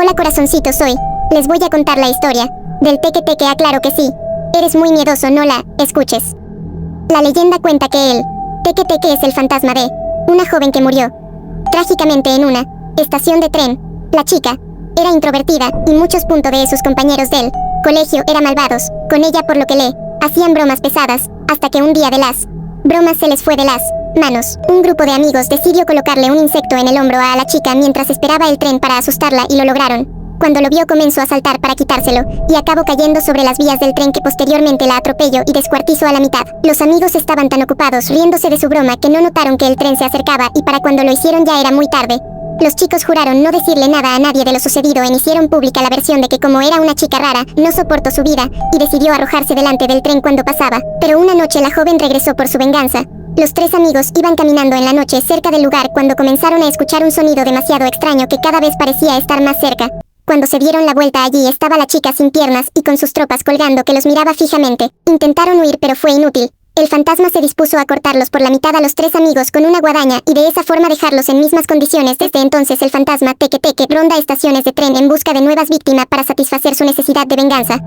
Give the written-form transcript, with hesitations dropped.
Hola corazoncitos, hoy les voy a contar la historia del Teque Teque. Aclaro que sí, eres muy miedoso, no la escuches. La leyenda cuenta que el Teque Teque es el fantasma de una joven que murió trágicamente en una estación de tren. La chica era introvertida y muchos de sus compañeros del colegio eran malvados con ella, por lo que le hacían bromas pesadas, hasta que un día de las bromas se les fue de las manos. Un grupo de amigos decidió colocarle un insecto en el hombro a la chica mientras esperaba el tren para asustarla, y lo lograron. Cuando lo vio, comenzó a saltar para quitárselo y acabó cayendo sobre las vías del tren, que posteriormente la atropelló y descuartizó a la mitad. Los amigos estaban tan ocupados riéndose de su broma que no notaron que el tren se acercaba, y para cuando lo hicieron ya era muy tarde. Los chicos juraron no decirle nada a nadie de lo sucedido e hicieron pública la versión de que, como era una chica rara, no soportó su vida y decidió arrojarse delante del tren cuando pasaba. Pero una noche la joven regresó por su venganza. Los tres amigos iban caminando en la noche cerca del lugar cuando comenzaron a escuchar un sonido demasiado extraño que cada vez parecía estar más cerca. Cuando se dieron la vuelta, allí estaba la chica sin piernas y con sus tropas colgando, que los miraba fijamente. Intentaron huir, pero fue inútil. El fantasma se dispuso a cortarlos por la mitad a los tres amigos con una guadaña y de esa forma dejarlos en mismas condiciones. Desde entonces el fantasma Teque Teque ronda estaciones de tren en busca de nuevas víctimas para satisfacer su necesidad de venganza.